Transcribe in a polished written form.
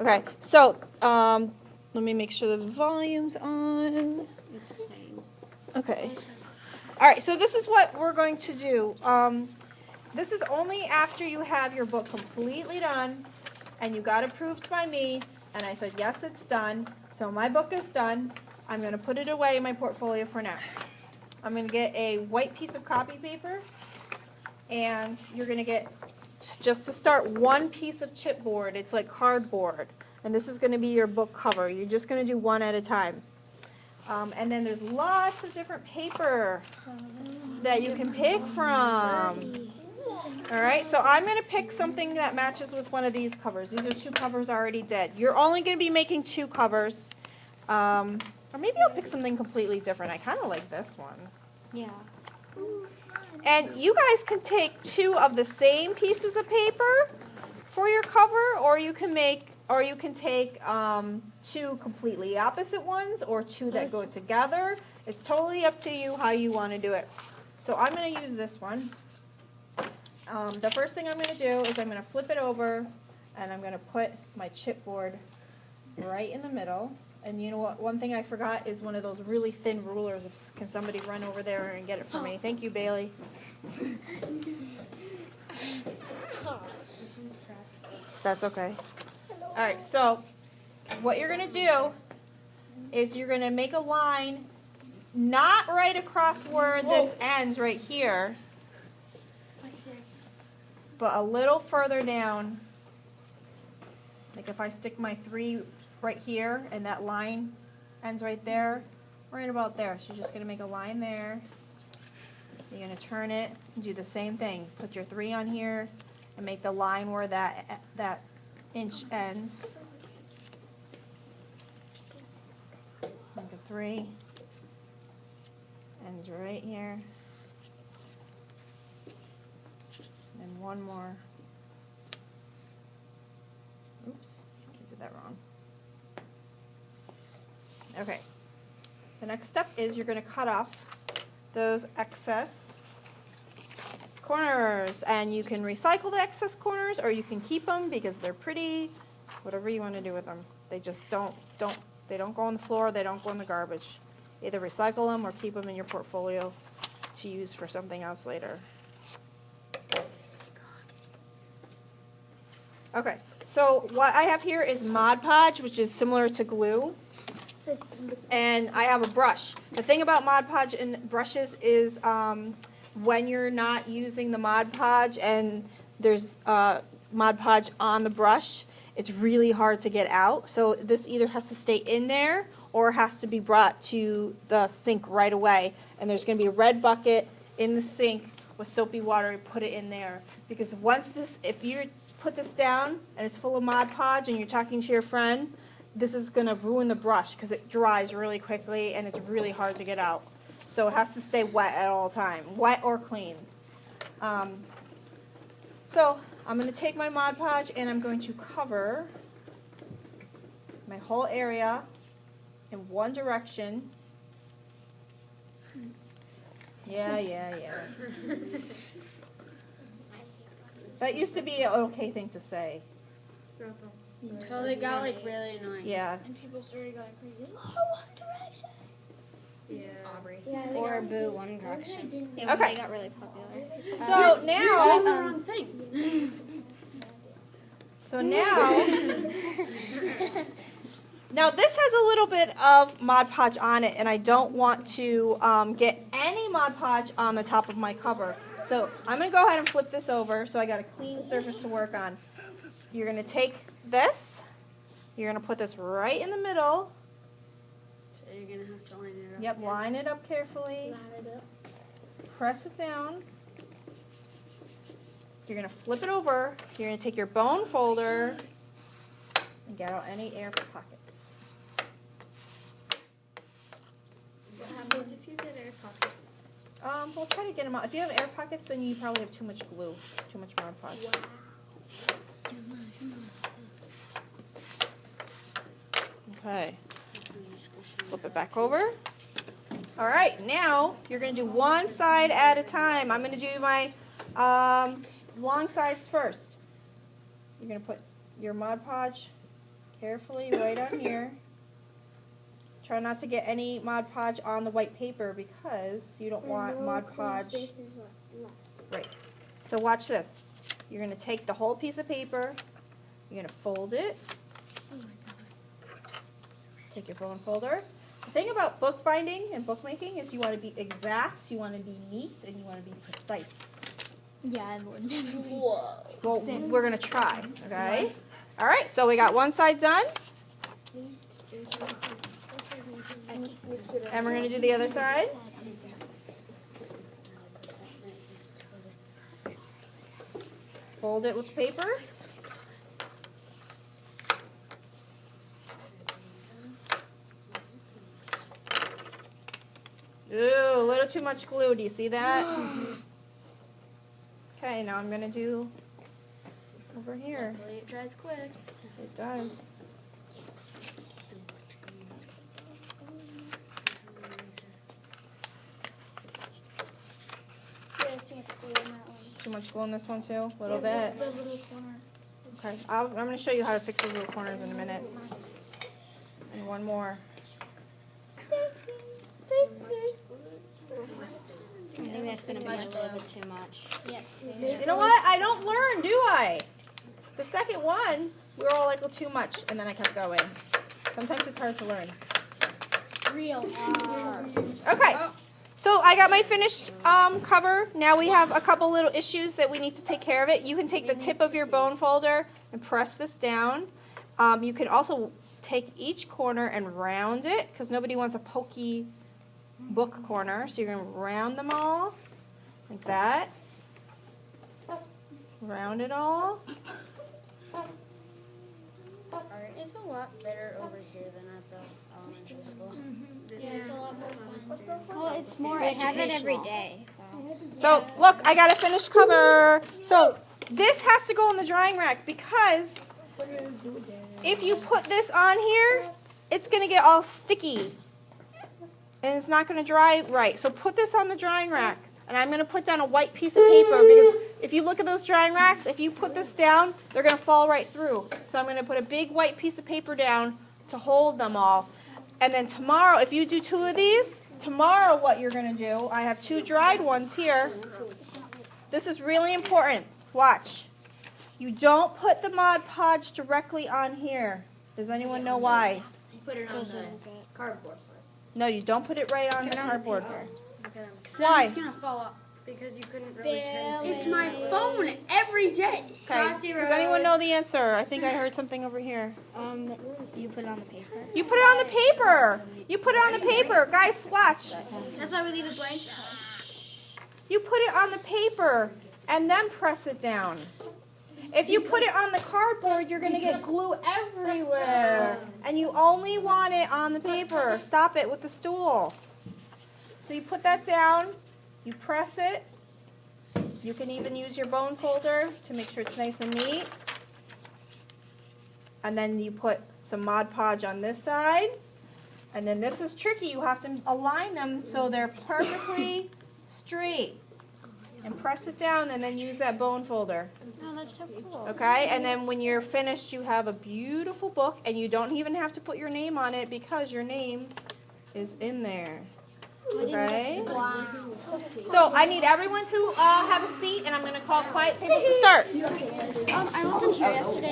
Okay, so let me make sure the volume's on. Okay. All right, so this is what we're going to do. This is only after you have your book completely done and you got approved by me and I said, yes, it's done. So my book is done. I'm going to put it away in my portfolio for now. I'm going to get a white piece of copy paper and you're going to get, just to start, one piece of chipboard. It's like cardboard. And this is going to be your book cover. You're just going to do one at a time. And then there's lots of different paper that you can pick from. All right, so I'm going to pick something that matches with one of these covers. These are 2 covers already did. You're only going to be making 2 covers. Or maybe I'll pick something completely different. I kind of like this one. Yeah. And you guys can take 2 of the same pieces of paper for your cover, or you can take 2 completely opposite ones, or 2 that go together. It's totally up to you how you want to do it. So I'm going to use this one. The first thing I'm going to do is I'm going to flip it over, and I'm going to put my chipboard right in the middle. And you know what? One thing I forgot is one of those really thin rulers. Can somebody run over there and get it for me? Thank you, Bailey. That's okay. All right, so what you're going to do is you're going to make a line not right across where this ends right here, but a little further down. Like if I stick my 3 right here and that line ends right there, right about there. So you're just going to make a line there. You're going to turn it and do the same thing. Put your 3 on here and make the line where that inch ends. Make a 3. Ends right here. And one more. Oops, I did that wrong. Okay. The next step is you're going to cut off those excess corners, and you can recycle the excess corners or you can keep them because they're pretty. Whatever you want to do with them. They just don't go on the floor, they don't go in the garbage. Either recycle them or keep them in your portfolio to use for something else later. Okay, so what I have here is Mod Podge, which is similar to glue. And I have a brush. The thing about Mod Podge and brushes is when you're not using the Mod Podge and there's Mod Podge on the brush, it's really hard to get out. So this either has to stay in there or has to be brought to the sink right away. And there's going to be a red bucket in the sink with soapy water, and put it in there. Because if you put this down and it's full of Mod Podge and you're talking to your friend, this is going to ruin the brush because it dries really quickly and it's really hard to get out. So it has to stay wet at all times, wet or clean. So I'm going to take my Mod Podge and I'm going to cover my whole area in one direction. Yeah. That used to be an okay thing to say. Until they got like really annoying. Yeah. And people started going crazy. Oh, One Direction. Yeah. Aubrey. Yeah, or Boo One Direction. Yeah, when Okay. they got really popular. So You're now, doing the wrong thing. now this has a little bit of Mod Podge on it, and I don't want to get any Mod Podge on the top of my cover. So I'm going to go ahead and flip this over so I got a clean surface to work on. You're going to take this, you're going to put this right in the middle. So you're going to have to line it up. Yep, line it up carefully. Line it up. Press it down. You're going to flip it over. You're going to take your bone folder and get out any air pockets. What happens if you get air pockets? We'll try to get them out. If you have air pockets, then you probably have too much glue, too much Mod Podge. Wow. Okay. Flip it back over. All right, now you're going to do one side at a time. I'm going to do my long sides first. You're going to put your Mod Podge carefully right on here. Try not to get any Mod Podge on the white paper because you don't want Mod Podge. Right. So watch this. You're going to take the whole piece of paper. You're going to fold it. Take your bone folder. The thing about bookbinding and bookmaking is you want to be exact, you want to be neat, and you want to be precise. Yeah, I would. Whoa. Well, we're going to try, okay? All right, so we got one side done. And we're going to do the other side. Fold it with paper. Ooh, a little too much glue. Do you see that? Okay, now I'm going to do over here. Hopefully it dries quick. It does. Too much glue in this one too? A little bit? The little corner. Okay, I'm going to show you how to fix those little corners in a minute. And one more. I think that's going to be a little bit too much. You know what? I don't learn, do I? The second one, we were all like, well, too much, and then I kept going. Sometimes it's hard to learn. Real. Okay, so I got my finished cover. Now we have a couple little issues that we need to take care of it. You can take the tip of your bone folder and press this down. You can also take each corner and round it, because nobody wants a pokey book corner. So you're going to round them all, like that. Round it all. Art is a lot better over here than at the elementary school. Yeah, it's a lot more fun. Well, it's more They have it every day, So look, I got a finished cover. So this has to go in the drying rack because if you put this on here, it's going to get all sticky. And it's not going to dry right. So put this on the drying rack. And I'm going to put down a white piece of paper because if you look at those drying racks, if you put this down, they're going to fall right through. So I'm going to put a big white piece of paper down to hold them all. And then tomorrow, if you do 2 of these, tomorrow what you're going to do, I have 2 dried ones here. This is really important. Watch. You don't put the Mod Podge directly on here. Does anyone know why? Put it on the cardboard. No, you don't put it right on the cardboard. Because Why? it's going to fall off. Because you couldn't really turn it. It's my phone every day. Okay. Does anyone know the answer? I think I heard something over here. You put it on the paper. You put it on the paper. You put it on the paper. Guys, watch. That's why we leave it blank. You put it on the paper and then press it down. If you put it on the cardboard, you're going to get glue everywhere. And you only want it on the paper. Stop it with the stool. So you put that down. You press it. You can even use your bone folder to make sure it's nice and neat. And then you put some Mod Podge on this side. And then this is tricky. You have to align them so they're perfectly straight. And press it down and then use that bone folder. Oh, that's so cool. Okay? And then when you're finished, you have a beautiful book. And you don't even have to put your name on it because your name is in there. Okay? Wow. So I need everyone to have a seat, and I'm going to call quiet tables to start. I wasn't here yesterday.